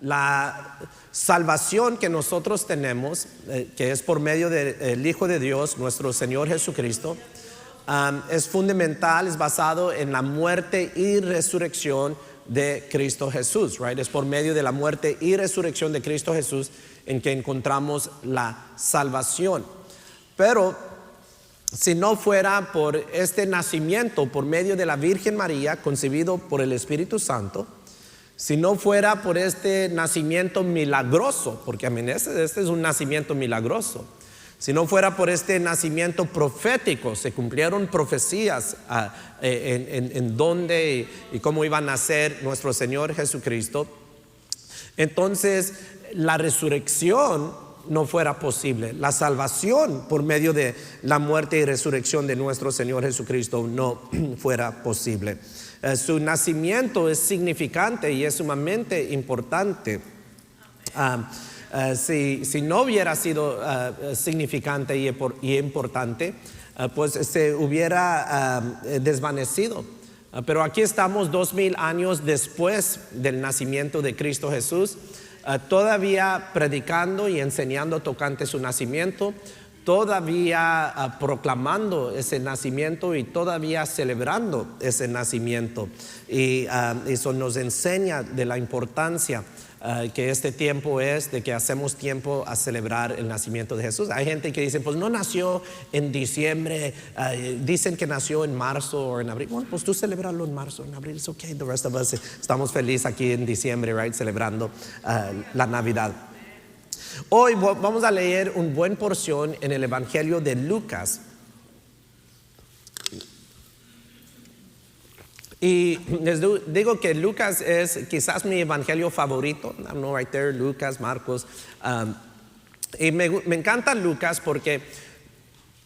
la salvación que nosotros tenemos, que es por medio del Hijo de Dios, nuestro Señor Jesucristo, es fundamental, es basado en la muerte y resurrección de Cristo Jesús, right? Es por medio de la muerte y resurrección de Cristo Jesús en que encontramos la salvación. Pero si no fuera por este nacimiento por medio de la Virgen María, concebido por el Espíritu Santo, si no fuera por este nacimiento milagroso, porque este es un nacimiento milagroso, si no fuera por este nacimiento profético, se cumplieron profecías en dónde y cómo iba a nacer nuestro Señor Jesucristo, entonces la resurrección no fuera posible. La salvación por medio de la muerte y resurrección de nuestro Señor Jesucristo no fuera posible. Su nacimiento es significante y es sumamente importante. Si no hubiera sido significante y importante, pues se hubiera desvanecido. Pero aquí estamos 2000 años después del nacimiento de Cristo Jesús, todavía predicando y enseñando tocante su nacimiento, todavía proclamando ese nacimiento y todavía celebrando ese nacimiento. Y eso nos enseña de la importancia que este tiempo es, de que hacemos tiempo a celebrar el nacimiento de Jesús. Hay gente que dice, pues no nació en diciembre, dicen que nació en marzo o en abril. Bueno, pues tú celebrarlo en marzo, en abril, it's okay. The rest of us estamos felices aquí en diciembre, right, celebrando la Navidad. Hoy vamos a leer una buena porción en el Evangelio de Lucas. Y les digo que Lucas es quizás mi evangelio favorito. I know right there, Lucas, Marcos. Y me encanta Lucas porque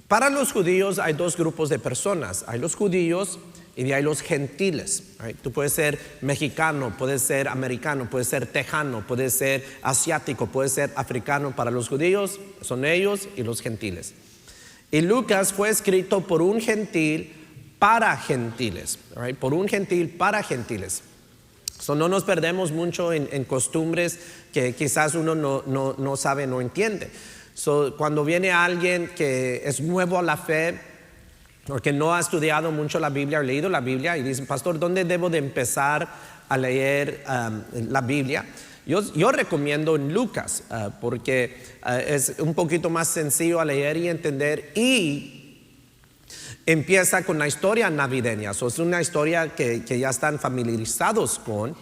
para los judíos hay dos grupos de personas. Hay los judíos y de ahí los gentiles. Right? Tú puedes ser mexicano, puedes ser americano, puedes ser tejano, puedes ser asiático, puedes ser africano. Para los judíos son ellos y los gentiles. Y Lucas fue escrito por un gentil para gentiles, right? Por un gentil para gentiles. So, no nos perdemos mucho en costumbres que quizás uno no sabe, no entiende. So, cuando viene alguien que es nuevo a la fe o que no ha estudiado mucho la Biblia o leído la Biblia y dice, pastor, ¿dónde debo de empezar a leer la Biblia? Yo recomiendo en Lucas porque es un poquito más sencillo a leer y entender, y empieza con la historia navideña. Es una historia que ya están familiarizados con.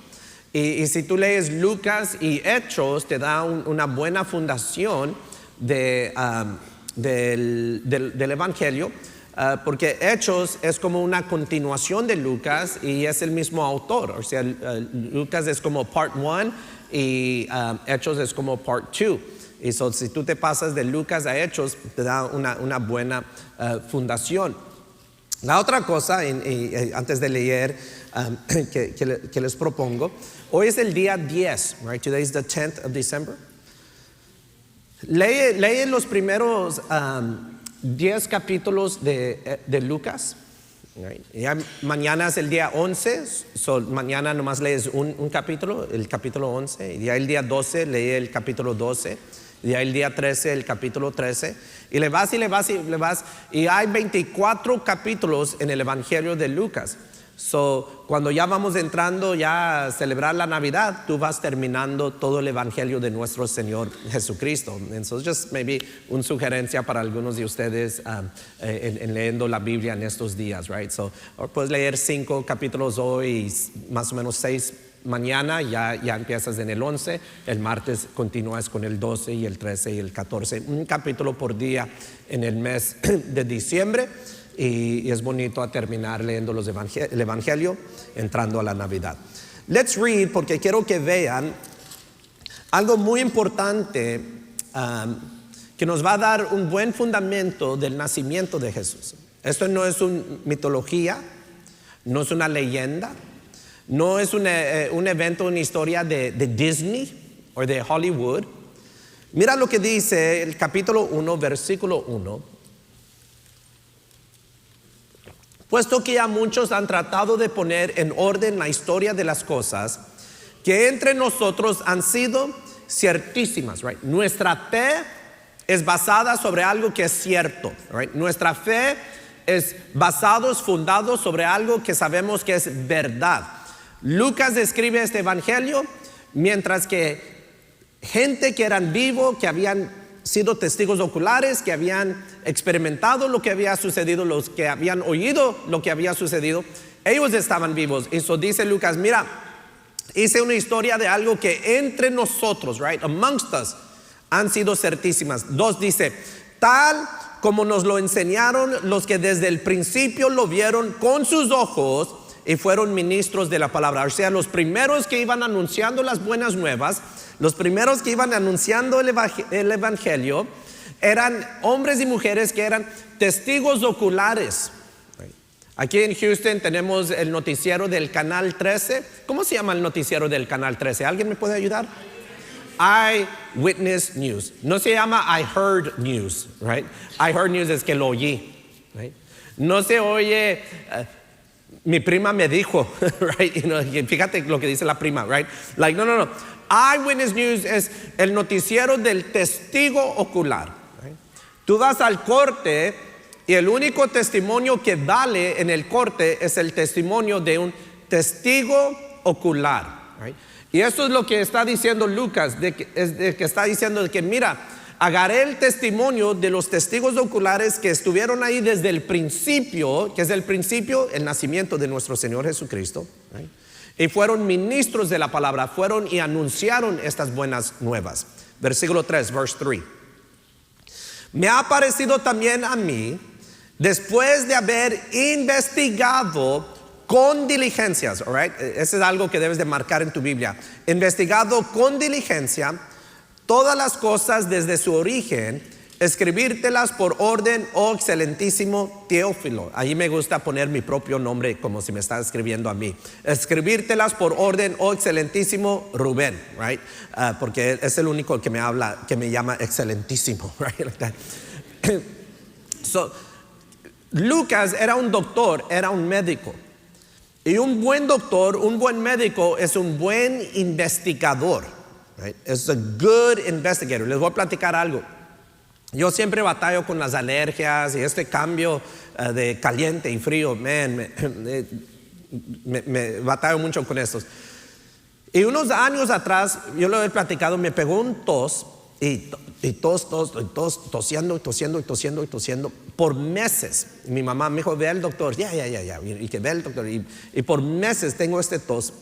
Y si tú lees Lucas y Hechos, te da una buena fundación del Evangelio. Porque Hechos es como una continuación de Lucas y es el mismo autor. O sea, Lucas es como part 1 y Hechos es como part 2. Y si tú te pasas de Lucas a Hechos, te da una buena fundación. La otra cosa, antes de leer, que les propongo, hoy es el día 10, right? Today is the 10th of December. Lee los primeros 10 capítulos de Lucas. Right? Ya mañana es el día 11, mañana nomás lees un capítulo, el capítulo 11, y ya el día 12 lee el capítulo 12. Y el día 13, el capítulo 13. Y le vas. Y hay 24 capítulos en el Evangelio de Lucas. Cuando ya vamos entrando ya a celebrar la Navidad, tú vas terminando todo el Evangelio de nuestro Señor Jesucristo. Entonces, just maybe una sugerencia para algunos de ustedes en leyendo la Biblia en estos días, right? Puedes leer 5 capítulos hoy y más o menos 6 mañana, ya empiezas en el 11, el martes continúas con el 12 y el 13 y el 14, un capítulo por día en el mes de diciembre, y es bonito a terminar leyendo el Evangelio, entrando a la Navidad. Let's read, porque quiero que vean algo muy importante que nos va a dar un buen fundamento del nacimiento de Jesús. Esto no es una mitología, no es una leyenda, no es un evento, una historia de Disney o de Hollywood. Mira lo que dice el capítulo 1, versículo 1. Puesto que ya muchos han tratado de poner en orden la historia de las cosas que entre nosotros han sido ciertísimas, right? Nuestra fe es basada sobre algo que es cierto, right? Nuestra fe es fundado sobre algo que sabemos que es verdad. Lucas describe este evangelio mientras que gente que eran vivos, que habían sido testigos oculares, que habían experimentado lo que había sucedido, los que habían oído lo que había sucedido, ellos estaban vivos. Eso dice Lucas, mira, hice una historia de algo que entre nosotros, right, amongst us, han sido certísimas. 2 dice, tal como nos lo enseñaron los que desde el principio lo vieron con sus ojos y fueron ministros de la palabra. O sea, los primeros que iban anunciando las buenas nuevas, los primeros que iban anunciando el evangelio, eran hombres y mujeres que eran testigos oculares. Aquí en Houston tenemos el noticiero del Canal 13. ¿Cómo se llama el noticiero del Canal 13? ¿Alguien me puede ayudar? Eyewitness News. No se llama I Heard News, right? I Heard News es que lo oí, right? No se oye mi prima me dijo, right? Fíjate lo que dice la prima, right? Like, no. Eyewitness News es el noticiero del testigo ocular, right? Tú vas al corte y el único testimonio que vale en el corte es el testimonio de un testigo ocular, right? Y eso es lo que está diciendo Lucas, que está diciendo que mira, agarré el testimonio de los testigos oculares que estuvieron ahí desde el principio, que es el principio, el nacimiento de nuestro Señor Jesucristo, right? Y fueron ministros de la palabra, fueron y anunciaron estas buenas nuevas. Versículo 3, verse 3. Me ha parecido también a mí, después de haber investigado con diligencias, all right? Eso es algo que debes de marcar en tu Biblia. Investigado con diligencia todas las cosas desde su origen, escribírtelas por orden, oh excelentísimo Teófilo. Ahí me gusta poner mi propio nombre como si me está escribiendo a mí. Escribírtelas por orden, oh excelentísimo Rubén, right? Porque es el único que me habla, que me llama excelentísimo, right? So, Lucas era un doctor, era un médico. Y un buen doctor, un buen médico es un buen investigador, right? Es a good investigator. Les voy a platicar algo. Yo siempre batallo con las alergias y este cambio de caliente y frío, man, me batallo mucho con estos. Y unos años atrás, yo lo he platicado, me pegó un tos y tosiendo por meses. Mi mamá me dijo, ve al doctor, ya, y que ve al doctor. Y por meses tengo este tos.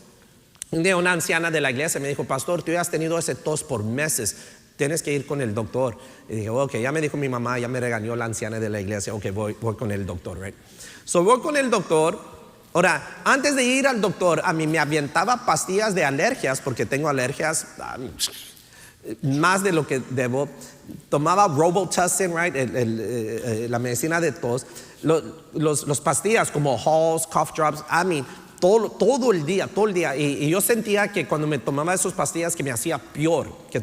Un día una anciana de la iglesia me dijo, pastor, tú ya has tenido ese tos por meses, tienes que ir con el doctor. Y dije, ok, ya me dijo mi mamá, ya me regañó la anciana de la iglesia, ok, voy con el doctor, right? So voy con el doctor. Ahora, antes de ir al doctor, a mí me avientaba pastillas de alergias, porque tengo alergias más de lo que debo. Tomaba Robitussin, right? La medicina de tos, los pastillas como Halls, cough drops, todo el día. Y yo sentía que cuando me tomaba esas pastillas que me hacía peor, que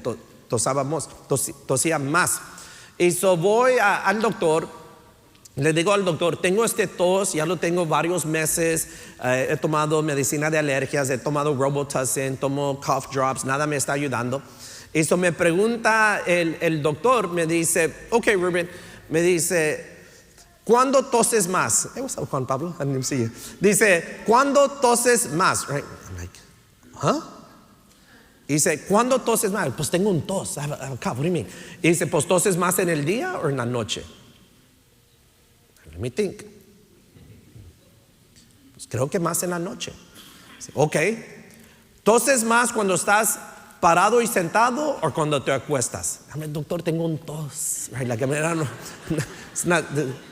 tosía más. Y so voy al doctor, le digo al doctor, tengo este tos, ya lo tengo varios meses, he tomado medicina de alergias, he tomado Robitussin, tomo cough drops, nada me está ayudando. Y so me pregunta el doctor, me dice, ok Ruben, me dice, ¿cuándo toses más? Hey, what's up, Juan Pablo? I didn't see you. Dice, ¿cuándo toses más? Right? I'm like, huh? Dice, ¿cuándo toses más? Pues tengo un tos. What do you mean? Y dice, pues toses más en el día o en la noche. Let me think. Pues creo que más en la noche. Dice, ok. ¿Toses más cuando estás parado y sentado o cuando te acuestas? Doctor, tengo un tos. Right?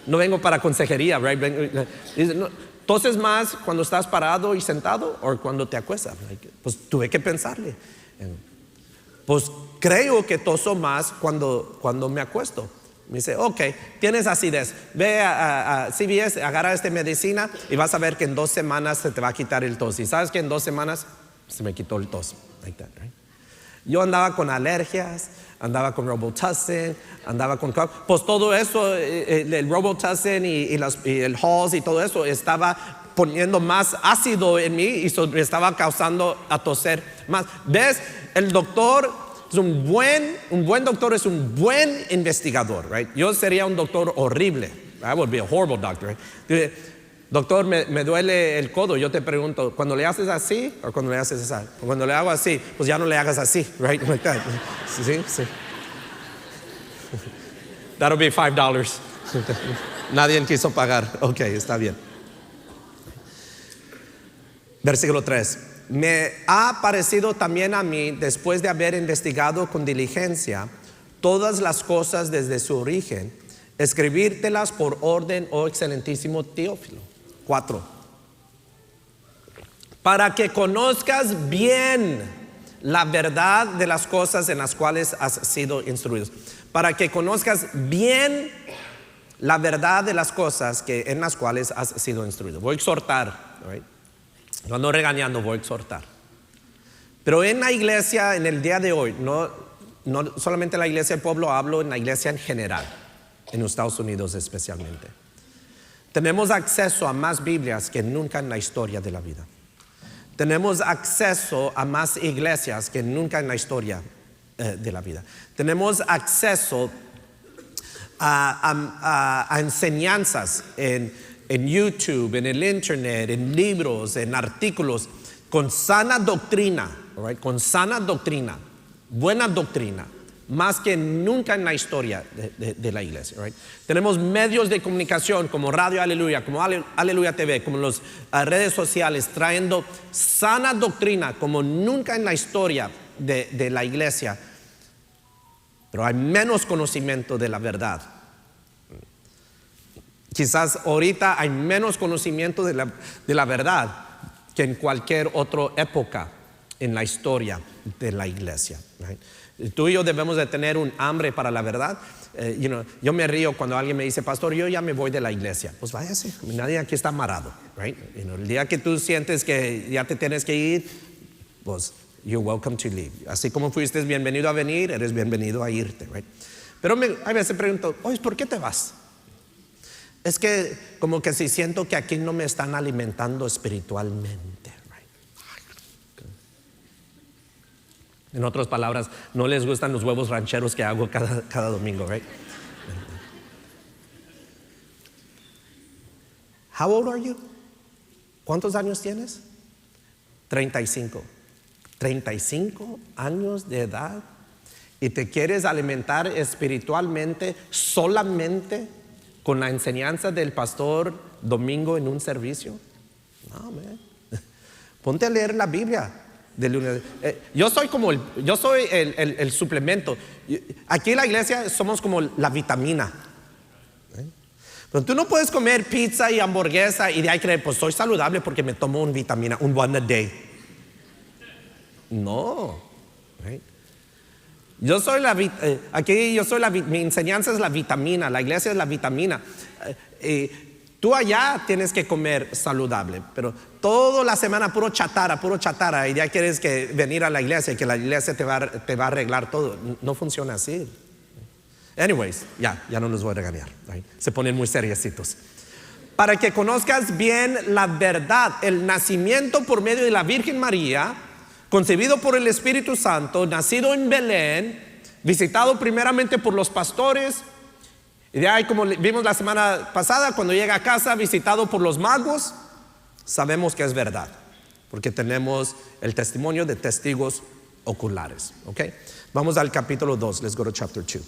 No vengo para consejería. Right? Dice, no, ¿toses más cuando estás parado y sentado o cuando te acuestas? Pues tuve que pensarle. Pues creo que toso más cuando me acuesto. Me dice, ok, tienes acidez, ve a CVS, agarra esta medicina y vas a ver que en 2 semanas se te va a quitar el tos. Y sabes que en 2 semanas se me quitó el tos. Like that, right? Yo andaba con alergias, andaba con Robitussin, andaba con... Pues todo eso, el Robitussin y el Halls y todo eso estaba poniendo más ácido en mí y me estaba causando a toser más. ¿Ves? El doctor es un buen doctor, es un buen investigador, right? Yo sería un doctor horrible. I would be a horrible doctor. Right? Doctor, me duele el codo. Yo te pregunto, ¿cuando le haces así o cuando le haces así? Cuando le hago así, pues ya no le hagas así, right? Like that. Sí. That'll be $5. Nadie quiso pagar. Ok, está bien. Versículo 3. Me ha parecido también a mí, después de haber investigado con diligencia todas las cosas desde su origen, escribírtelas por orden, oh excelentísimo Teófilo. 4. Para que conozcas bien la verdad de las cosas en las cuales has sido instruido. Para que conozcas bien la verdad de las cosas en las cuales has sido instruido. Voy a exhortar, right? No ando regañando, voy a exhortar. Pero en la iglesia, en el día de hoy, no solamente la iglesia del pueblo, hablo en la iglesia en general, en los Estados Unidos especialmente. Tenemos acceso a más Biblias que nunca en la historia de la vida. Tenemos acceso a más iglesias que nunca en la historia de la vida. Tenemos acceso a enseñanzas en YouTube, en el internet, en libros, en artículos, con sana doctrina, right? Con sana doctrina, buena doctrina, más que nunca en la historia de la iglesia, right? Tenemos medios de comunicación como Radio Aleluya, como Aleluya TV, como las redes sociales, trayendo sana doctrina como nunca en la historia de la iglesia. Pero hay menos conocimiento de la verdad. Quizás ahorita hay menos conocimiento de la verdad que en cualquier otra época en la historia de la iglesia, right? Tú y yo debemos de tener un hambre para la verdad. Yo me río cuando alguien me dice, pastor, yo ya me voy de la iglesia. Pues váyase, nadie aquí está amarrado, right? El día que tú sientes que ya te tienes que ir, pues you're welcome to leave. Así como fuiste bienvenido a venir, eres bienvenido a irte, right? Pero a veces pregunto, oye, ¿por qué te vas? Es que como que si siento que aquí no me están alimentando espiritualmente, right? En otras palabras, no les gustan los huevos rancheros que hago cada domingo, right? How old are you? ¿Cuántos años tienes? 35. 35 años de edad y te quieres alimentar espiritualmente solamente con la enseñanza del pastor domingo en un servicio. No, man. Ponte a leer la Biblia de lunes. Yo soy el suplemento. Aquí en la iglesia somos como la vitamina. Pero tú no puedes comer pizza y hamburguesa y de ahí creer, pues soy saludable porque me tomo una vitamina, un one a day. No, right? Mi enseñanza es la vitamina, la iglesia es la vitamina. Tú allá tienes que comer saludable, pero toda la semana puro chatarra, y ya quieres venir a la iglesia y que la iglesia te va a arreglar todo. No funciona así. Anyways, ya no los voy a regañar, right? Se ponen muy seriecitos. Para que conozcas bien la verdad, el nacimiento por medio de la Virgen María, concebido por el Espíritu Santo, nacido en Belén, visitado primeramente por los pastores, y de ahí, como vimos la semana pasada, cuando llega a casa, visitado por los magos. Sabemos que es verdad, porque tenemos el testimonio de testigos oculares, ¿ok? Vamos al capítulo 2, let's go to chapter 2.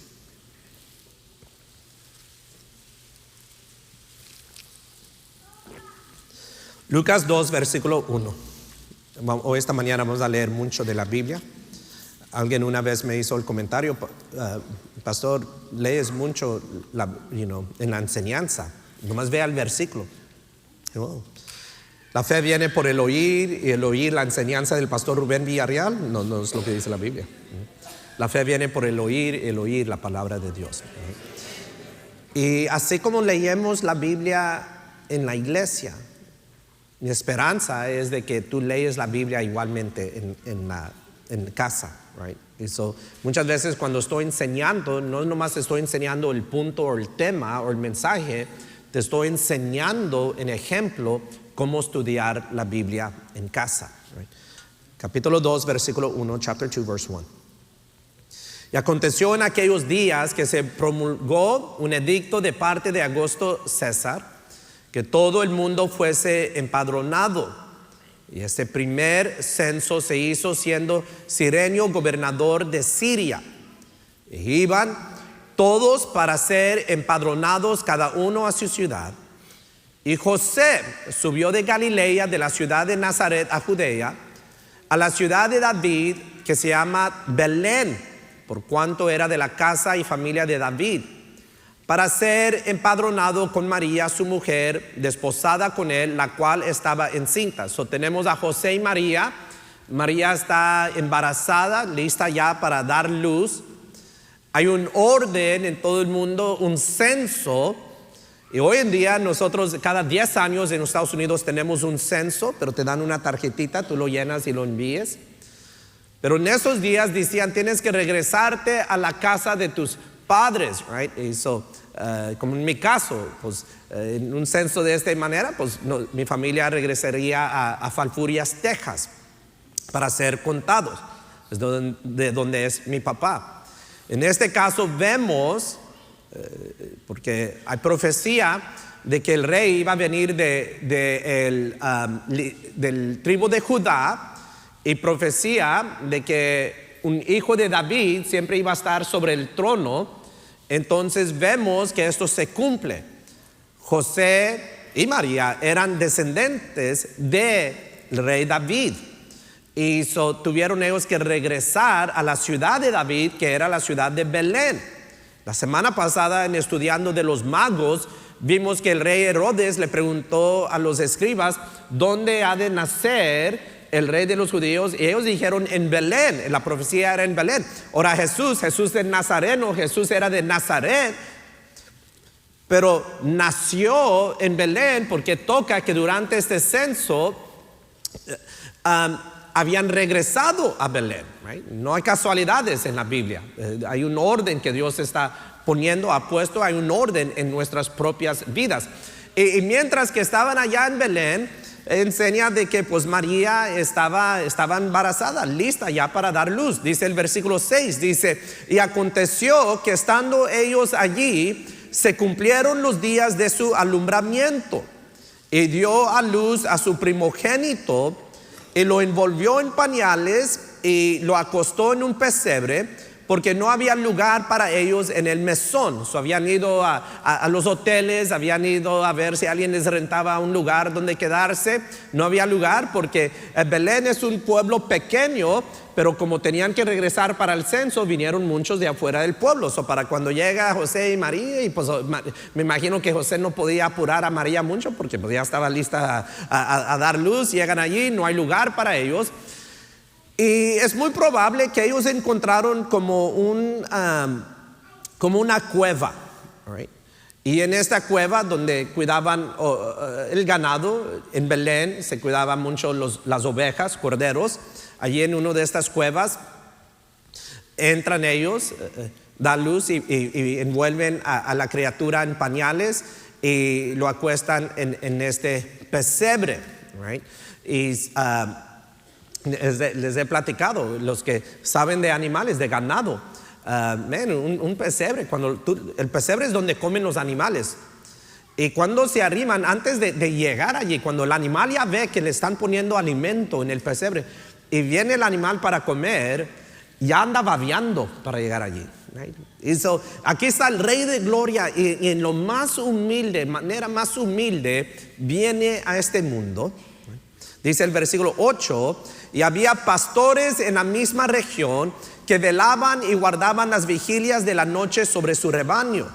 Lucas 2, versículo 1. Hoy esta mañana vamos a leer mucho de la Biblia. Alguien una vez me hizo el comentario, pastor, lees mucho en la enseñanza, nomás vea el versículo. La fe viene por el oír, y el oír la enseñanza del pastor Rubén Villarreal. No es lo que dice la Biblia. La fe viene por el oír la palabra de Dios. Y así como leemos la Biblia en la iglesia, mi esperanza es de que tú lees la Biblia igualmente en casa, right? Y muchas veces cuando estoy enseñando, no nomás te estoy enseñando el punto o el tema o el mensaje, te estoy enseñando en ejemplo cómo estudiar la Biblia en casa. Right? Capítulo 2, versículo 1, chapter 2, verse 1. Y aconteció en aquellos días que se promulgó un edicto de parte de Augusto César, que todo el mundo fuese empadronado. Y este primer censo se hizo siendo Cirenio gobernador de Siria. Y iban todos para ser empadronados, cada uno a su ciudad. Y José subió de Galilea, de la ciudad de Nazaret a Judea, a la ciudad de David, que se llama Belén, por cuanto era de la casa y familia de David, para ser empadronado con María, su mujer, desposada con él, la cual estaba encinta. So, tenemos a José y María. María está embarazada, lista ya para dar luz. Hay un orden en todo el mundo, un censo. Y hoy en día nosotros cada 10 años en Estados Unidos tenemos un censo, pero te dan una tarjetita, tú lo llenas y lo envíes. Pero en esos días decían, tienes que regresarte a la casa de tus padres, right? Y como en mi caso, pues en un censo de esta manera, pues mi familia regresaría a Falfurrias, Texas, para ser contados, es de donde es mi papá. En este caso vemos, porque hay profecía de que el rey iba a venir del tribu de Judá, y profecía de que un hijo de David siempre iba a estar sobre el trono. Entonces vemos que esto se cumple. José y María eran descendientes del rey David, y tuvieron ellos que regresar a la ciudad de David, que era la ciudad de Belén. La semana pasada, en estudiando de los magos, vimos que el rey Herodes le preguntó a los escribas dónde ha de nacer el rey de los judíos, y ellos dijeron en Belén. La profecía era en Belén. Ahora Jesús de Nazareno, Jesús era de Nazaret, pero nació en Belén porque toca que durante este censo habían regresado a Belén. Right? No hay casualidades en la Biblia. Hay un orden que Dios está poniendo, ha puesto, hay un orden en nuestras propias vidas. Y mientras que estaban allá en Belén, enseña de que pues María estaba embarazada, lista ya para dar luz. Dice el versículo 6, dice, y aconteció que estando ellos allí, se cumplieron los días de su alumbramiento, y dio a luz a su primogénito, y lo envolvió en pañales, y lo acostó en un pesebre, porque no había lugar para ellos en el mesón. Habían ido a los hoteles, habían ido a ver si alguien les rentaba un lugar donde quedarse. No había lugar porque Belén es un pueblo pequeño, pero como tenían que regresar para el censo, vinieron muchos de afuera del pueblo. Para cuando llega José y María, y pues me imagino que José no podía apurar a María mucho porque pues ya estaba lista a dar luz. Llegan allí, no hay lugar para ellos. Y es muy probable que ellos encontraron como una cueva, right? Y en esta cueva donde cuidaban el ganado, en Belén se cuidaban mucho las ovejas, corderos. Allí en una de estas cuevas entran ellos, dan luz y envuelven a la criatura en pañales y lo acuestan en este pesebre, right? Y les he platicado, los que saben de animales, de ganado, un pesebre, el pesebre es donde comen los animales, y cuando se arriman, antes de llegar allí, cuando el animal ya ve que le están poniendo alimento en el pesebre y viene el animal para comer, ya anda babeando para llegar allí, right? Y aquí está el Rey de Gloria, y en lo más humilde, manera más humilde, viene a este mundo. Dice el versículo 8, y había pastores en la misma región que velaban y guardaban las vigilias de la noche sobre su rebaño.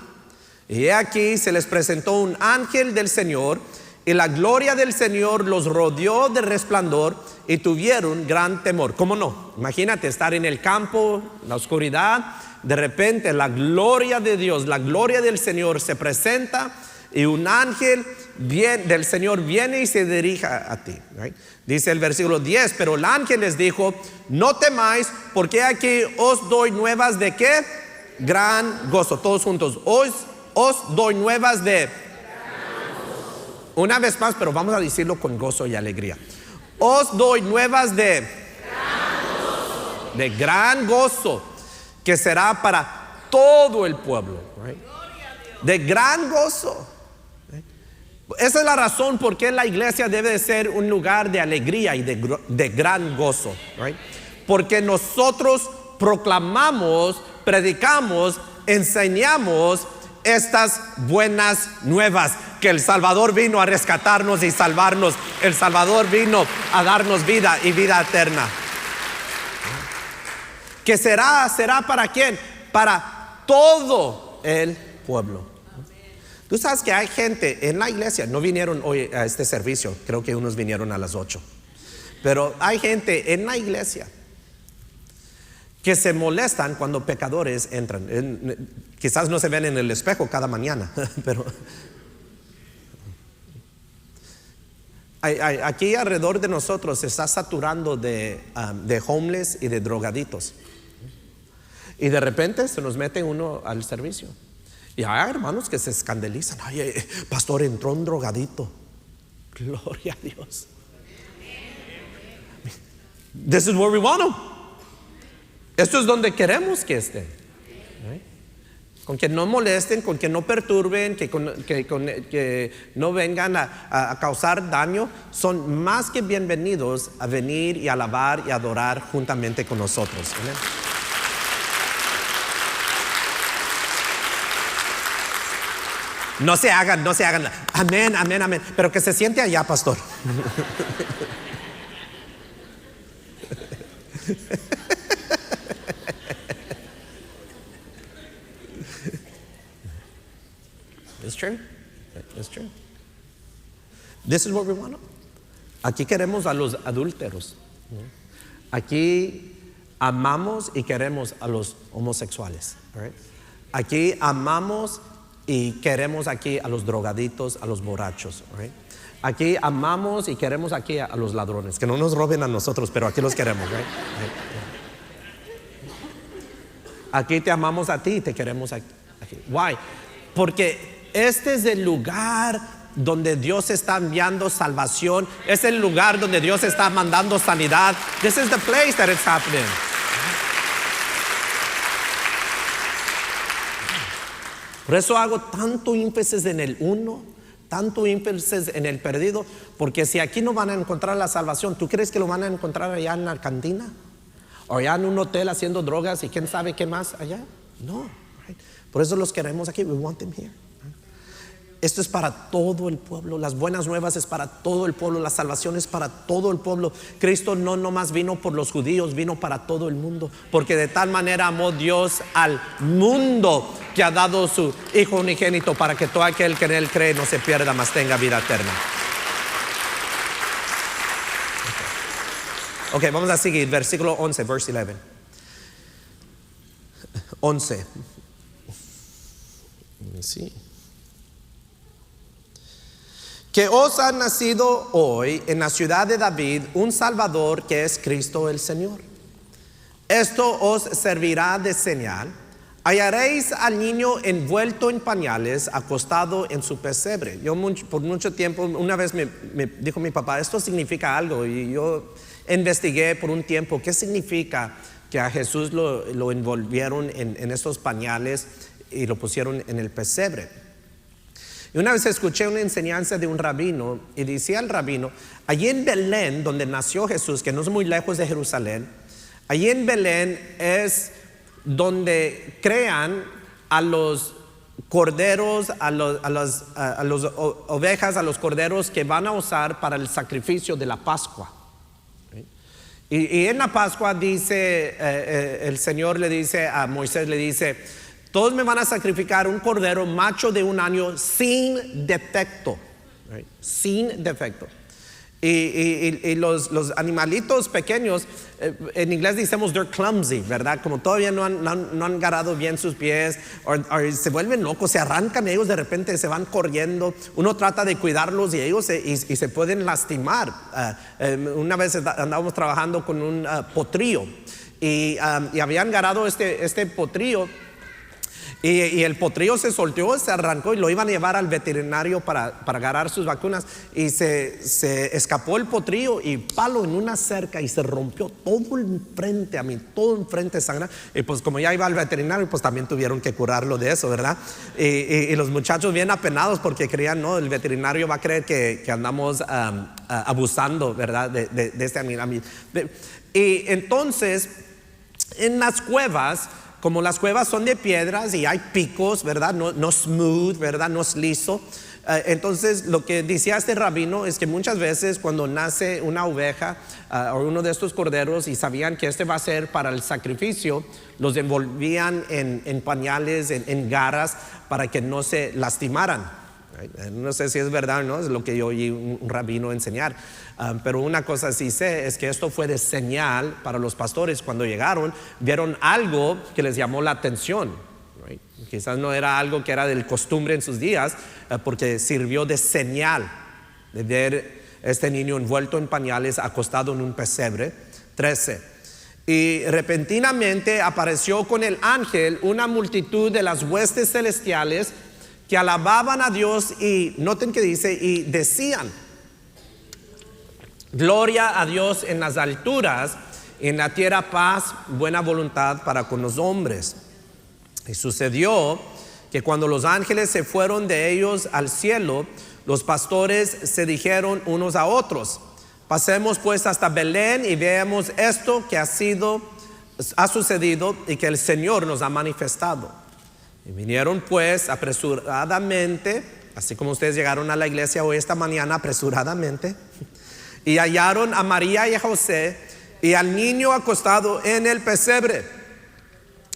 Y aquí se les presentó un ángel del Señor, y la gloria del Señor los rodeó de resplandor, y tuvieron gran temor. ¿Cómo no? Imagínate estar en el campo, la oscuridad, de repente la gloria de Dios, la gloria del Señor se presenta, y un ángel del Señor viene y se dirige a ti, right? Dice el versículo 10, pero el ángel les dijo, no temáis, porque aquí os doy nuevas de ¿qué? Gran gozo. Todos juntos, os doy nuevas de. Una vez más, pero vamos a decirlo con gozo y alegría. Os doy nuevas de gran gozo, que será para todo el pueblo. Right? De gran gozo. Esa es la razón por qué la iglesia debe de ser un lugar de alegría y de gran gozo. Right? Porque nosotros proclamamos, predicamos, enseñamos estas buenas nuevas, que el Salvador vino a rescatarnos y salvarnos. El Salvador vino a darnos vida y vida eterna. ¿Qué será para quién? Para todo el pueblo. Tú sabes que hay gente en la iglesia, no vinieron hoy a este servicio, creo que unos vinieron a las 8, pero hay gente en la iglesia que se molestan cuando pecadores entran. Quizás no se ven en el espejo cada mañana, pero aquí alrededor de nosotros se está saturando de homeless y de drogaditos. Y de repente se nos mete uno al servicio. Y hay hermanos que se escandalizan. Ay, pastor, entró un drogadito. Gloria a Dios. This is where we want them. Esto es donde queremos que estén. Con que no molesten, con que no perturben, que no vengan a causar daño. Son más que bienvenidos a venir y alabar y adorar juntamente con nosotros. ¿Amén? No se hagan. Amén. Pero que se siente allá, pastor. It's true. This is what we want. Aquí queremos a los adúlteros. Aquí amamos y queremos a los homosexuales. Right? Aquí amamos y queremos aquí a los drogaditos, a los borrachos. Right? Aquí amamos y queremos aquí a los ladrones. Que no nos roben a nosotros, pero aquí los queremos. Right? Aquí te amamos a ti y te queremos aquí. Why? Porque este es el lugar donde Dios está enviando salvación. Es el lugar donde Dios está mandando sanidad. This is the place that it's happening. Por eso hago tanto énfasis en el uno, tanto énfasis en el perdido, porque si aquí no van a encontrar la salvación, ¿tú crees que lo van a encontrar allá en la cantina? ¿O allá en un hotel haciendo drogas y quién sabe qué más allá? No. Right? Por eso los queremos aquí. We want them here. Esto es para todo el pueblo. Las buenas nuevas es para todo el pueblo. La salvación es para todo el pueblo. Cristo no nomás vino por los judíos, vino para todo el mundo. Porque de tal manera amó Dios al mundo que ha dado su Hijo unigénito para que todo aquel que en Él cree no se pierda, mas tenga vida eterna. Ok, vamos a seguir. Versículo 11, verse 11. 11. Sí. Que os ha nacido hoy en la ciudad de David un Salvador, que es Cristo el Señor. Esto os servirá de señal. Hallaréis al niño envuelto en pañales, acostado en su pesebre. Yo por mucho tiempo, una vez me dijo mi papá, esto significa algo. Y yo investigué por un tiempo qué significa que a Jesús lo envolvieron en estos pañales y lo pusieron en el pesebre. Y una vez escuché una enseñanza de un rabino y decía el rabino, allí en Belén, donde nació Jesús, que no es muy lejos de Jerusalén, allí en Belén es donde crean a los corderos, a las ovejas, a los corderos que van a usar para el sacrificio de la Pascua. Y en la Pascua dice, el Señor le dice a Moisés, le dice, todos me van a sacrificar un cordero macho de 1 año sin defecto. Right? Sin defecto. Y los animalitos pequeños, en inglés decimos they're clumsy, ¿verdad? Como todavía no han agarrado bien sus pies, o se vuelven locos, se arrancan ellos de repente, se van corriendo. Uno trata de cuidarlos y ellos se pueden lastimar. Una vez andábamos trabajando con un potrillo y habían agarrado este potrillo. Y el potrillo se soltó, se arrancó y lo iban a llevar al veterinario para agarrar sus vacunas. Y se escapó el potrillo y palo en una cerca y se rompió todo enfrente a mí, todo enfrente sangra. Y pues como ya iba al veterinario, pues también tuvieron que curarlo de eso, ¿verdad? Y los muchachos bien apenados porque creían, no, el veterinario va a creer que andamos abusando, ¿verdad? De este amigo. Y entonces, en las cuevas, como las cuevas son de piedras y hay picos, ¿verdad? No smooth, ¿verdad? No es liso. Entonces, lo que decía este rabino es que muchas veces cuando nace una oveja o uno de estos corderos y sabían que este va a ser para el sacrificio, los envolvían en pañales, en garras, para que no se lastimaran. No sé si es verdad o no, es lo que yo oí un rabino enseñar. Pero una cosa sí sé es que esto fue de señal para los pastores. Cuando llegaron, vieron algo que les llamó la atención. Quizás no era algo que era del costumbre en sus días, porque sirvió de señal de ver este niño envuelto en pañales, acostado en un pesebre. 13. Y repentinamente apareció con el ángel una multitud de las huestes celestiales que alababan a Dios y noten que dice, y decían: gloria a Dios en las alturas, en la tierra paz, buena voluntad para con los hombres. Y sucedió que cuando los ángeles se fueron de ellos al cielo, los pastores se dijeron unos a otros: pasemos pues hasta Belén y veamos esto que ha sucedido y que el Señor nos ha manifestado. Y vinieron pues apresuradamente, así como ustedes llegaron a la iglesia hoy esta mañana apresuradamente, y hallaron a María y a José y al niño acostado en el pesebre.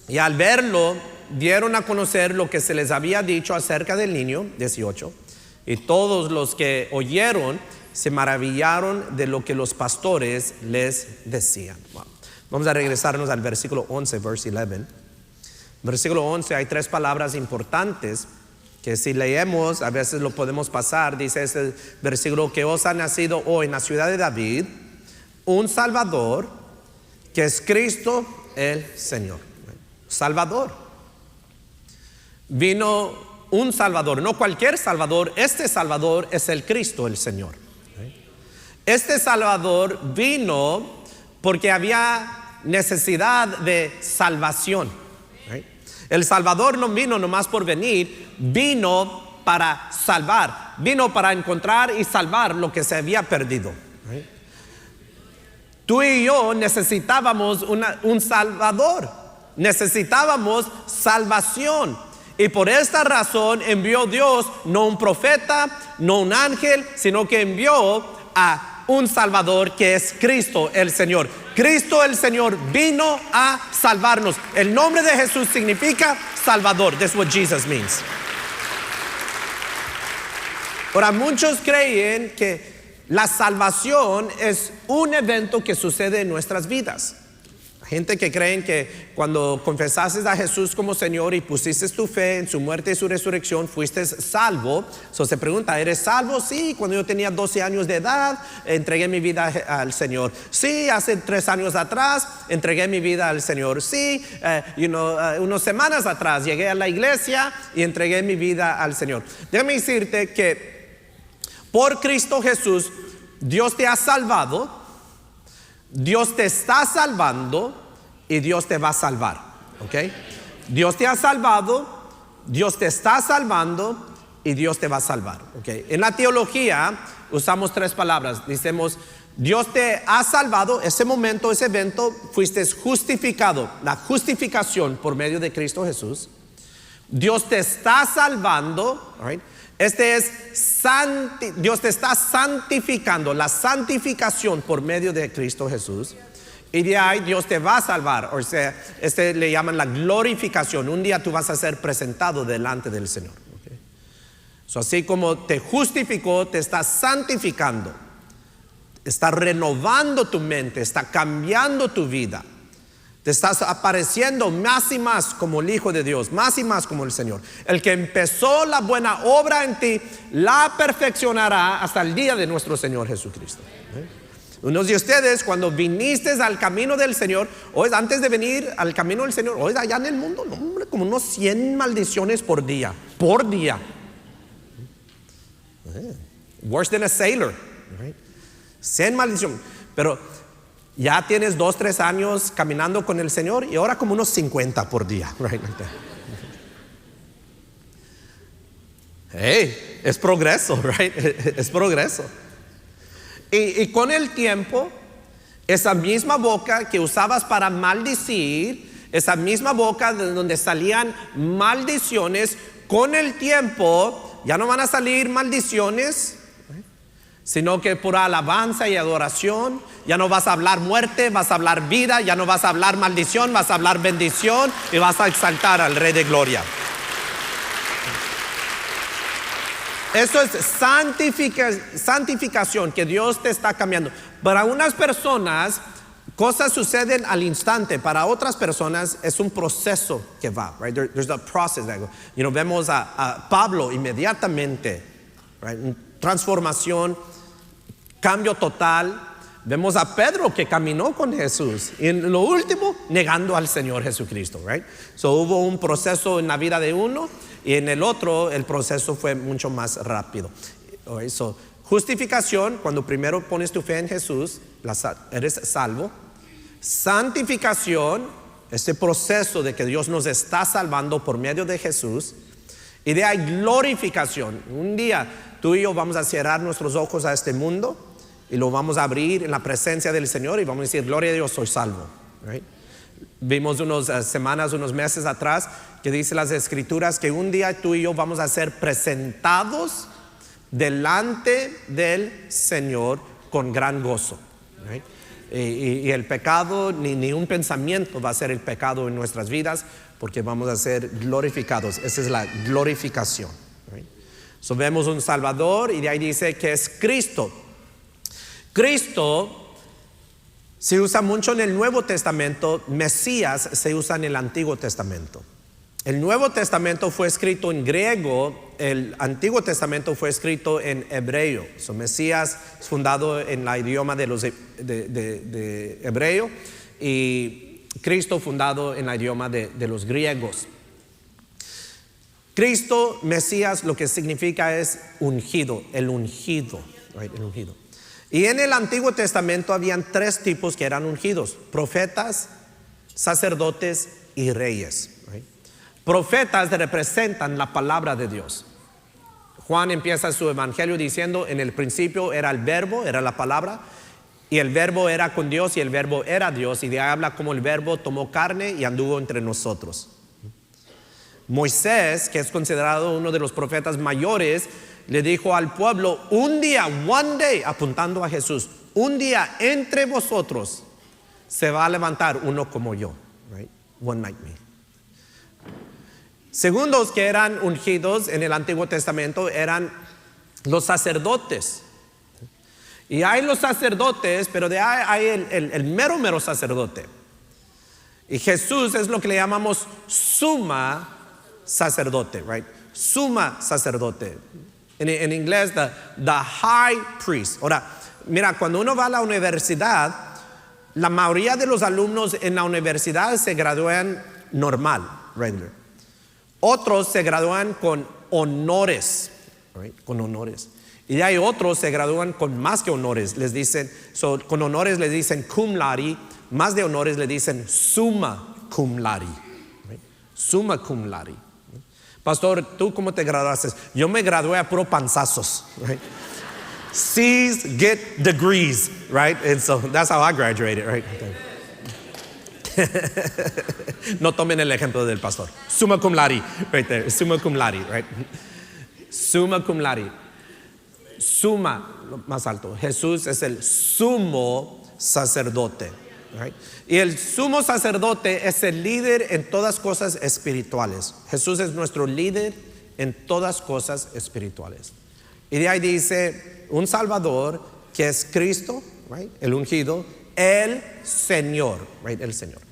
Y al verlo, dieron a conocer lo que se les había dicho acerca del niño. 18. Y todos los que oyeron se maravillaron de lo que los pastores les decían. Wow. Vamos a regresarnos al versículo 11, verse 11. Versículo 11, hay tres palabras importantes que si leemos a veces lo podemos pasar. Dice este versículo: que os ha nacido hoy en la ciudad de David un Salvador, que es Cristo el Señor. Salvador. Vino un Salvador, no cualquier Salvador. Este Salvador es el Cristo el Señor. Este Salvador vino porque había necesidad de salvación. El Salvador no vino nomás por venir, vino para salvar, vino para encontrar y salvar lo que se había perdido. Tú y yo necesitábamos un Salvador, necesitábamos salvación. Y por esta razón envió Dios no un profeta, no un ángel, sino que envió a un Salvador, que es Cristo el Señor. Cristo el Señor vino a salvarnos. El nombre de Jesús significa Salvador. That's what Jesus means. Ahora, muchos creen que la salvación es un evento que sucede en nuestras vidas. Gente que creen que cuando confesaste a Jesús como Señor y pusiste tu fe en su muerte y su resurrección, fuiste salvo. Se pregunta: ¿eres salvo? Sí, cuando yo tenía 12 años de edad, entregué mi vida al Señor. Sí, hace 3 años atrás, entregué mi vida al Señor. Sí, unas semanas atrás llegué a la iglesia y entregué mi vida al Señor. Déjame decirte que por Cristo Jesús, Dios te ha salvado, Dios te está salvando y Dios te va a salvar. ¿Ok? Dios te ha salvado, Dios te está salvando y Dios te va a salvar. ¿Ok? En la teología usamos 3 palabras. Decimos: Dios te ha salvado, ese momento, ese evento, fuiste justificado. La justificación por medio de Cristo Jesús. Dios te está salvando. Right? Dios te está santificando, la santificación por medio de Cristo Jesús. Y de ahí Dios te va a salvar. O sea, le llaman la glorificación. Un día tú vas a ser presentado delante del Señor. Okay. Así como te justificó, te está santificando, está renovando tu mente, está cambiando tu vida. Te estás apareciendo más y más como el Hijo de Dios, más y más como el Señor. El que empezó la buena obra en ti, la perfeccionará hasta el día de nuestro Señor Jesucristo. Unos de ustedes, cuando viniste al camino del Señor, antes de venir al camino del Señor, allá en el mundo, no, hombre, como unos 100 maldiciones por día. Worse than a sailor, right? 100 maldiciones. Pero ya tienes 2, 3 años caminando con el Señor y ahora como unos 50 por día, right? Hey, es progreso, right? Es progreso. Y con el tiempo, esa misma boca que usabas para maldecir, esa misma boca de donde salían maldiciones, con el tiempo ya no van a salir maldiciones, sino que por alabanza y adoración. Ya no vas a hablar muerte, vas a hablar vida. Ya no vas a hablar maldición, vas a hablar bendición y vas a exaltar al Rey de Gloria. Eso es santificación, que Dios te está cambiando. Para unas personas, cosas suceden al instante. Para otras personas, es un proceso que va. Right? There's a process that goes. Vemos a Pablo inmediatamente. Right? Transformación, cambio total. Vemos a Pedro que caminó con Jesús. Y en lo último, negando al Señor Jesucristo. Right? So, hubo un proceso en la vida de uno. Y en el otro, el proceso fue mucho más rápido. So, justificación, cuando primero pones tu fe en Jesús, eres salvo. Santificación, este proceso de que Dios nos está salvando por medio de Jesús. Y de ahí glorificación. Un día tú y yo vamos a cerrar nuestros ojos a este mundo y lo vamos a abrir en la presencia del Señor y vamos a decir: gloria a Dios, soy salvo. Right? Vimos unas semanas, unos meses atrás, que dice las Escrituras que un día tú y yo vamos a ser presentados delante del Señor con gran gozo. Right? Y el pecado, ni un pensamiento va a ser el pecado en nuestras vidas, porque vamos a ser glorificados. Esa es la glorificación. Right? So, vemos un Salvador y de ahí dice que es Cristo. Cristo se usa mucho en el Nuevo Testamento. Mesías se usa en el Antiguo Testamento. El Nuevo Testamento fue escrito en griego, el Antiguo Testamento fue escrito en hebreo. So, Mesías es fundado en el idioma de los de hebreo, y Cristo fundado en el idioma de los griegos. Cristo, Mesías, lo que significa es ungido, el ungido, right? El ungido. Y en el Antiguo Testamento habían 3 tipos que eran ungidos: profetas, sacerdotes y reyes. Right? Profetas representan la palabra de Dios. Juan empieza su evangelio diciendo: en el principio era el verbo, era la palabra, y el verbo era con Dios y el verbo era Dios. Y de ahí habla como el verbo tomó carne y anduvo entre nosotros. Moisés, que es considerado uno de los profetas mayores, le dijo al pueblo: un día, one day, apuntando a Jesús, un día entre vosotros se va a levantar uno como yo. Right? One like me. Segundos que eran ungidos en el Antiguo Testamento eran los sacerdotes. Y hay los sacerdotes, pero de ahí hay el mero sacerdote. Y Jesús es lo que le llamamos suma sacerdote, right? Suma sacerdote. En inglés, the high priest. Ahora, mira, cuando uno va a la universidad, la mayoría de los alumnos en la universidad se gradúan normal, regular. Otros se gradúan con honores, right? Con honores. Y hay otros se gradúan con más que honores. Les dicen, con honores les dicen cum laude, más de honores le dicen summa cum laude. Right? Summa cum laude. Pastor, ¿tú cómo te graduaste? Yo me gradué a puro panzazos. Right? C's get degrees, right? And so that's how I graduated, right? No tomen el ejemplo del pastor. Summa cum laude, right there. Summa cum laude, right? Summa cum laude. Suma, más alto. Jesús es el sumo sacerdote. Right? Y el sumo sacerdote es el líder en todas cosas espirituales. Jesús es nuestro líder en todas cosas espirituales. Y de ahí dice un Salvador que es Cristo, right? El ungido, el Señor, right? El Señor.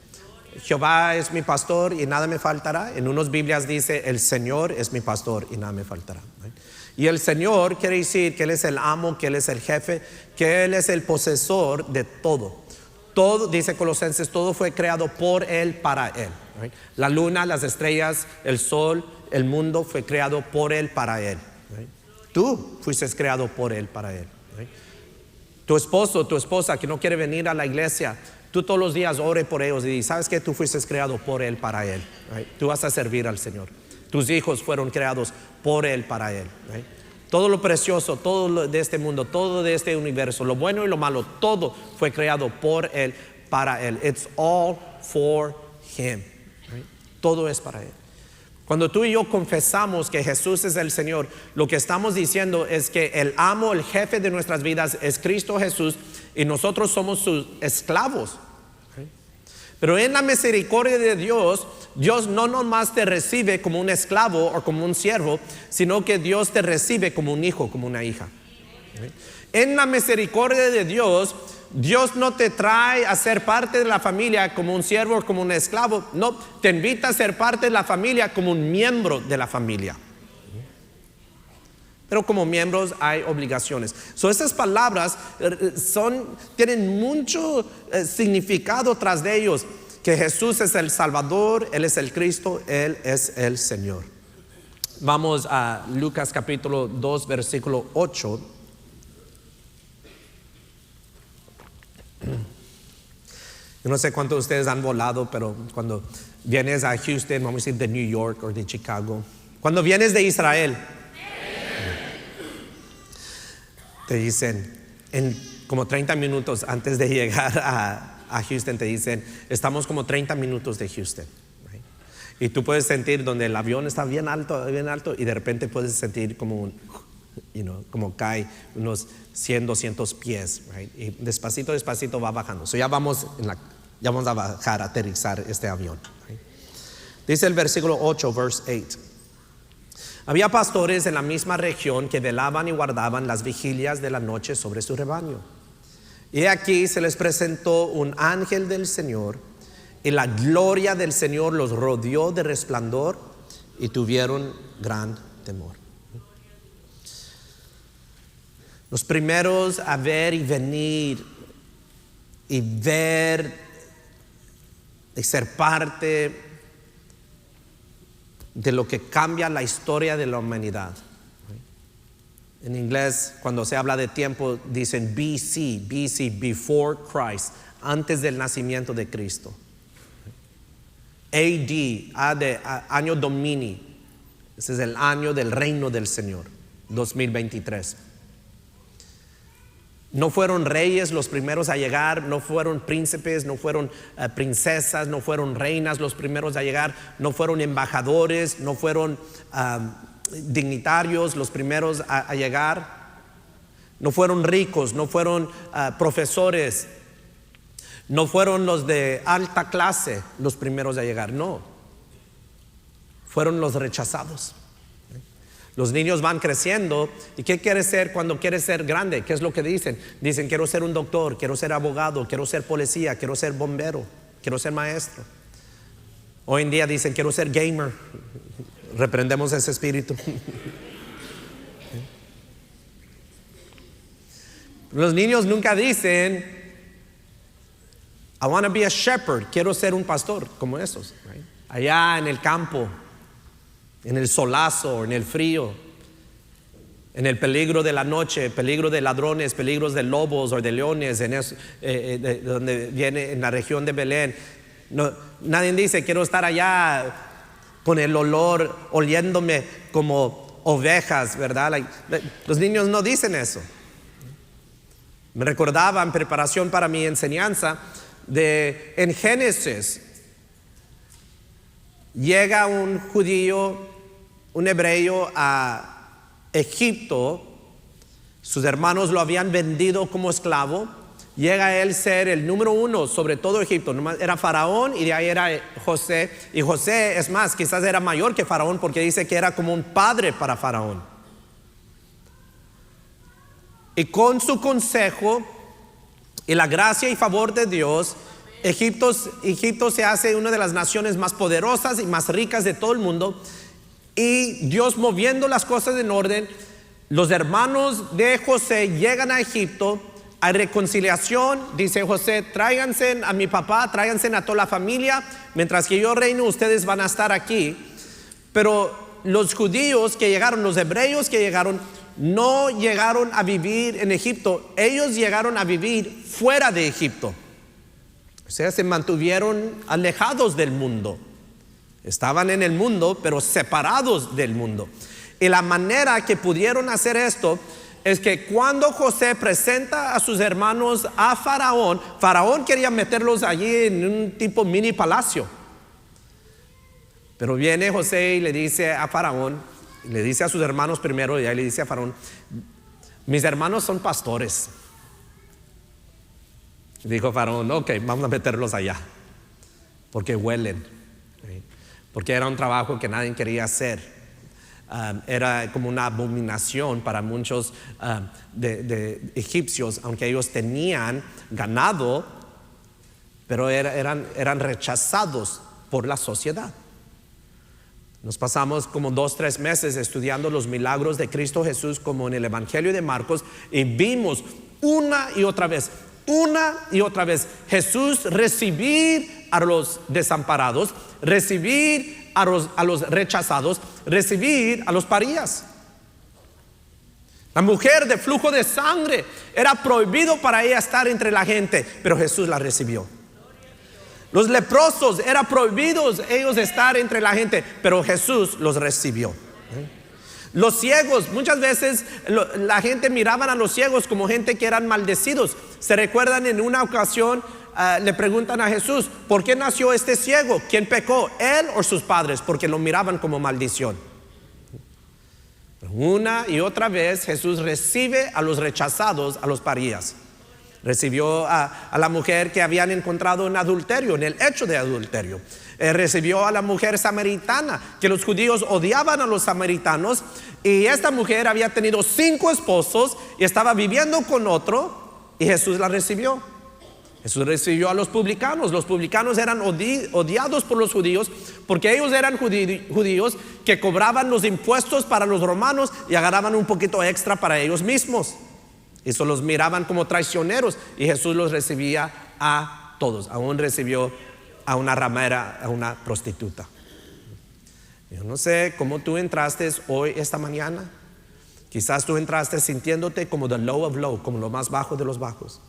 Jehová es mi pastor y nada me faltará. En unas Biblias dice el Señor es mi pastor y nada me faltará. Right? Y el Señor quiere decir que Él es el amo, que Él es el jefe, que Él es el posesor de todo. Todo, dice Colosenses, todo fue creado por Él, para Él. Right? La luna, las estrellas, el sol, el mundo fue creado por Él, para Él. Right? Tú fuiste creado por Él, para Él. Right? Tu esposo, tu esposa que no quiere venir a la iglesia, tú todos los días ore por ellos y sabes que tú fuiste creado por Él, para Él. Right? Tú vas a servir al Señor. Tus hijos fueron creados por Él, para Él. Right? Todo lo precioso, todo lo de este mundo, todo de este universo, lo bueno y lo malo, todo fue creado por Él, para Él. It's all for Him. Right? Todo es para Él. Cuando tú y yo confesamos que Jesús es el Señor, lo que estamos diciendo es que el amo, el jefe de nuestras vidas es Cristo Jesús y nosotros somos sus esclavos. Pero en la misericordia de Dios, Dios no nomás te recibe como un esclavo o como un siervo, sino que Dios te recibe como un hijo, como una hija. En la misericordia de Dios, Dios no te trae a ser parte de la familia como un siervo o como un esclavo. No, te invita a ser parte de la familia como un miembro de la familia. Pero como miembros hay obligaciones. Estas palabras tienen mucho significado tras de ellos. Que Jesús es el Salvador, Él es el Cristo, Él es el Señor. Vamos a Lucas capítulo 2, versículo 8. Yo no sé cuántos de ustedes han volado, pero cuando vienes a Houston, vamos a decir de New York o de Chicago. Cuando vienes de Israel, te dicen, en como 30 minutos antes de llegar a Houston, te dicen, estamos como 30 minutos de Houston. Right? Y tú puedes sentir donde el avión está bien alto, y de repente puedes sentir como como cae unos 100, 200 pies. Right? Y despacito va bajando. Ya vamos a bajar, a aterrizar este avión. Right? Dice el versículo 8, verse 8. Había pastores en la misma región que velaban y guardaban las vigilias de la noche sobre su rebaño. Y aquí se les presentó un ángel del Señor, y la gloria del Señor los rodeó de resplandor, y tuvieron gran temor. Los primeros a ver y venir y ver y ser parte de lo que cambia la historia de la humanidad. En inglés, cuando se habla de tiempo, dicen BC, before Christ, antes del nacimiento de Cristo. AD, año Domini, ese es el año del reino del Señor, 2023. No fueron reyes los primeros a llegar, no fueron príncipes, no fueron princesas, no fueron reinas los primeros a llegar, no fueron embajadores, no fueron dignitarios los primeros a llegar, no fueron ricos, no fueron profesores, no fueron los de alta clase los primeros a llegar, no, fueron los rechazados. Los niños van creciendo. ¿Y qué quieres ser cuando quieres ser grande? ¿Qué es lo que dicen? Dicen, quiero ser un doctor, quiero ser abogado, quiero ser policía, quiero ser bombero, quiero ser maestro. Hoy en día dicen, quiero ser gamer. Reprendemos ese espíritu. Los niños nunca dicen, I want to be a shepherd, quiero ser un pastor, como esos. Right? Allá en el campo, en el solazo, en el frío, en el peligro de la noche, peligro de ladrones, peligros de lobos o de leones, donde viene en la región de Belén. No, nadie dice, quiero estar allá con el olor, oliéndome como ovejas, ¿verdad? Los niños no dicen eso. Me recordaba en preparación para mi enseñanza en Génesis. Llega un judío, un hebreo a Egipto. Sus hermanos lo habían vendido como esclavo. Llega a él ser el número uno sobre todo Egipto. Era Faraón y de ahí era José. Y José, es más, quizás era mayor que Faraón, porque dice que era como un padre para Faraón. Y con su consejo y la gracia y favor de Dios, Egipto se hace una de las naciones más poderosas y más ricas de todo el mundo. Y Dios, moviendo las cosas en orden, Los hermanos de José llegan a Egipto. Hay reconciliación, dice José: tráiganse a mi papá, tráiganse a toda la familia, mientras que yo reino, ustedes van a estar aquí. Pero los judíos que llegaron, los hebreos que llegaron, no llegaron a vivir en Egipto, ellos llegaron a vivir fuera de Egipto. O sea, se mantuvieron alejados del mundo. Estaban en el mundo, pero separados del mundo. Y la manera que pudieron hacer esto es que cuando José presenta a sus hermanos a Faraón, Faraón quería meterlos allí en un tipo mini palacio. Pero viene José y le dice a Faraón, le dice a sus hermanos primero, y ahí le dice a Faraón: mis hermanos son pastores. Dijo Faraón: ok, vamos a meterlos allá, porque huelen, porque era un trabajo que nadie quería hacer. Era como una abominación para muchos de egipcios, aunque ellos tenían ganado, pero eran rechazados por la sociedad. Nos pasamos como 2-3 meses estudiando los milagros de Cristo Jesús, como en el Evangelio de Marcos, y vimos una y otra vez Jesús recibir a los desamparados, recibir a los rechazados, recibir a los parías. La mujer de flujo de sangre, era prohibido para ella estar entre la gente, pero Jesús la recibió. Los leprosos, era prohibido ellos estar entre la gente, pero Jesús los recibió. Los ciegos, muchas veces la gente miraban a los ciegos como gente que eran maldecidos. Se recuerdan, en una ocasión le preguntan a Jesús: ¿por qué nació este ciego? ¿Quién pecó, él o sus padres? Porque lo miraban como maldición. Una y otra vez Jesús recibe a los rechazados, a los parías. Recibió a la mujer que habían encontrado en adulterio, en el hecho de adulterio. Recibió a la mujer samaritana, que los judíos odiaban a los samaritanos, y esta mujer había tenido 5 esposos y estaba viviendo con otro, y Jesús la recibió. Jesús recibió a los publicanos. Los publicanos eran odiados por los judíos, porque ellos eran judíos que cobraban los impuestos para los romanos y agarraban un poquito extra para ellos mismos. Eso los miraban como traicioneros, y Jesús los recibía a todos. Aún recibió a una ramera, a una prostituta. Yo no sé cómo tú entraste hoy, esta mañana. Quizás tú entraste sintiéndote como the low of low, como lo más bajo de los bajos.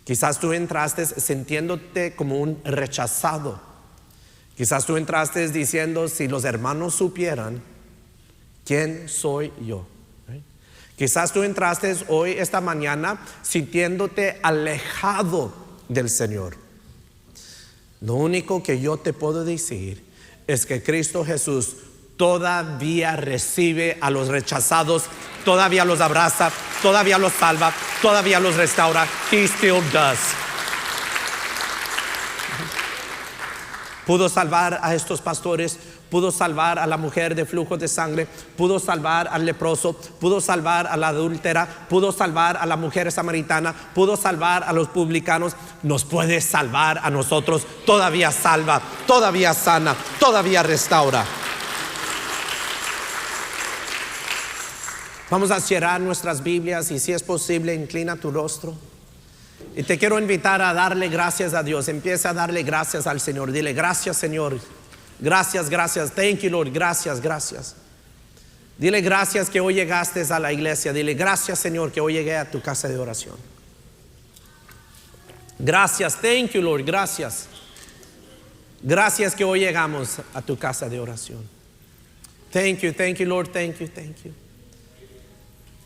Quizás tú entraste sintiéndote como un rechazado. Quizás tú entraste diciendo: si los hermanos supieran quién soy yo. Quizás tú entraste hoy, esta mañana, sintiéndote alejado del Señor. Lo único que yo te puedo decir es que Cristo Jesús todavía recibe a los rechazados, todavía los abraza, todavía los salva, todavía los restaura. He still does. Pudo salvar a estos pastores, pudo salvar a la mujer de flujo de sangre, pudo salvar al leproso, pudo salvar a la adúltera, pudo salvar a la mujer samaritana, pudo salvar a los publicanos. Nos puede salvar a nosotros. Todavía salva, todavía sana, todavía restaura. Vamos a cerrar nuestras Biblias, y si es posible, inclina tu rostro. Y te quiero invitar a darle gracias a Dios. Empieza a darle gracias al Señor. Dile: gracias, Señor. Gracias, gracias. Thank you, Lord. Gracias, gracias. Dile gracias que hoy llegaste a la iglesia. Dile: gracias, Señor, que hoy llegué a tu casa de oración. Gracias, thank you, Lord. Gracias. Gracias que hoy llegamos a tu casa de oración. Thank you, Lord. Thank you, thank you.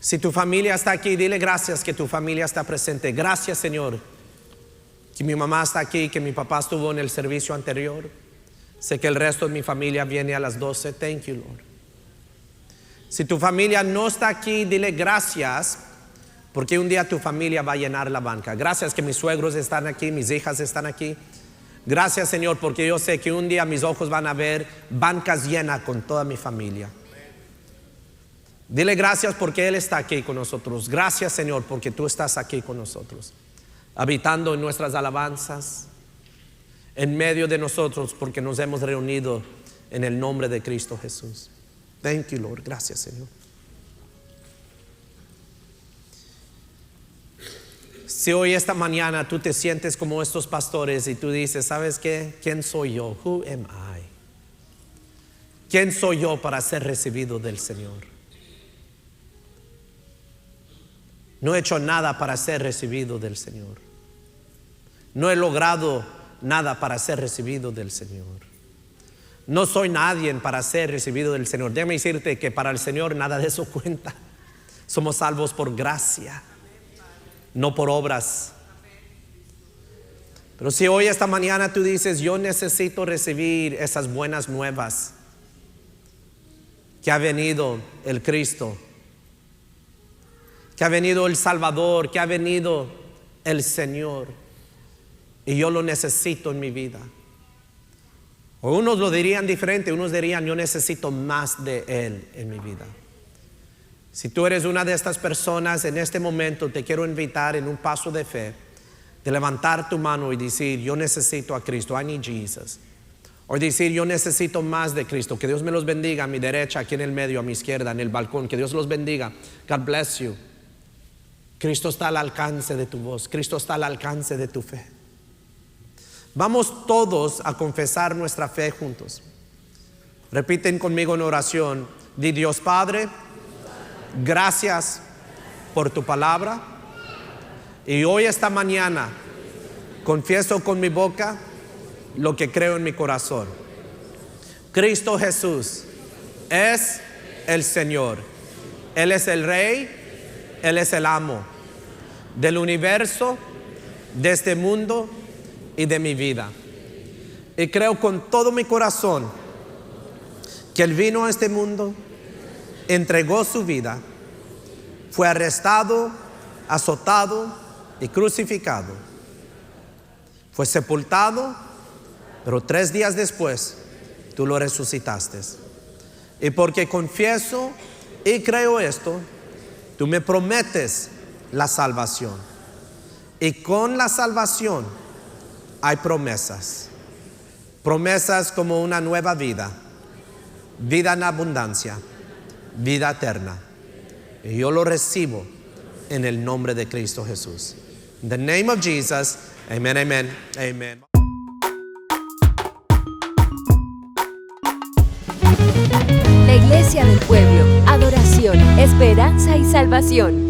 Si tu familia está aquí, dile gracias que tu familia está presente. Gracias, Señor, que mi mamá está aquí, que mi papá estuvo en el servicio anterior. Sé que el resto de mi familia viene a las 12. Thank you, Lord. Si tu familia no está aquí, dile gracias, porque un día tu familia va a llenar la banca. Gracias que mis suegros están aquí, mis hijas están aquí. Gracias, Señor, porque yo sé que un día mis ojos van a ver bancas llenas con toda mi familia. Dile gracias porque Él está aquí con nosotros. Gracias, Señor, porque tú estás aquí con nosotros, habitando en nuestras alabanzas, en medio de nosotros, porque nos hemos reunido en el nombre de Cristo Jesús. Thank you, Lord. Gracias, Señor. Si hoy esta mañana tú te sientes como estos pastores y tú dices, ¿sabes qué? ¿Quién soy yo? Who am I? ¿Quién soy yo para ser recibido del Señor? No he hecho nada para ser recibido del Señor. No he logrado nada para ser recibido del Señor. No soy nadie para ser recibido del Señor. Déjame decirte que para el Señor nada de eso cuenta. Somos salvos por gracia, no por obras. Pero si hoy esta mañana tú dices, yo necesito recibir esas buenas nuevas, que ha venido el Cristo, que ha venido el Salvador, que ha venido el Señor, y yo lo necesito en mi vida. O unos lo dirían diferente, unos dirían, yo necesito más de Él en mi vida. Si tú eres una de estas personas, en este momento te quiero invitar en un paso de fe, de levantar tu mano y decir, yo necesito a Cristo, I need Jesus. O decir, yo necesito más de Cristo. Que Dios me los bendiga a mi derecha, aquí en el medio, a mi izquierda, en el balcón. Que Dios los bendiga. God bless you. Cristo está al alcance de tu voz. Cristo está al alcance de tu fe. Vamos todos a confesar nuestra fe juntos. Repiten conmigo en oración. Di, Dios Padre, gracias por tu palabra. Y hoy esta mañana confieso con mi boca lo que creo en mi corazón. Cristo Jesús es el Señor. Él es el Rey, Él es el amo del universo, de este mundo y de mi vida. Y creo con todo mi corazón que Él vino a este mundo, entregó su vida, fue arrestado, azotado y crucificado. Fue sepultado, pero 3 días después tú lo resucitaste. Y porque confieso y creo esto, tú me prometes la salvación. Y con la salvación hay promesas. Promesas como una nueva vida, vida en abundancia, vida eterna. Y yo lo recibo en el nombre de Cristo Jesús. In the name of Jesus, amen, amen, amen. La Iglesia del Pueblo, adoración, esperanza y salvación.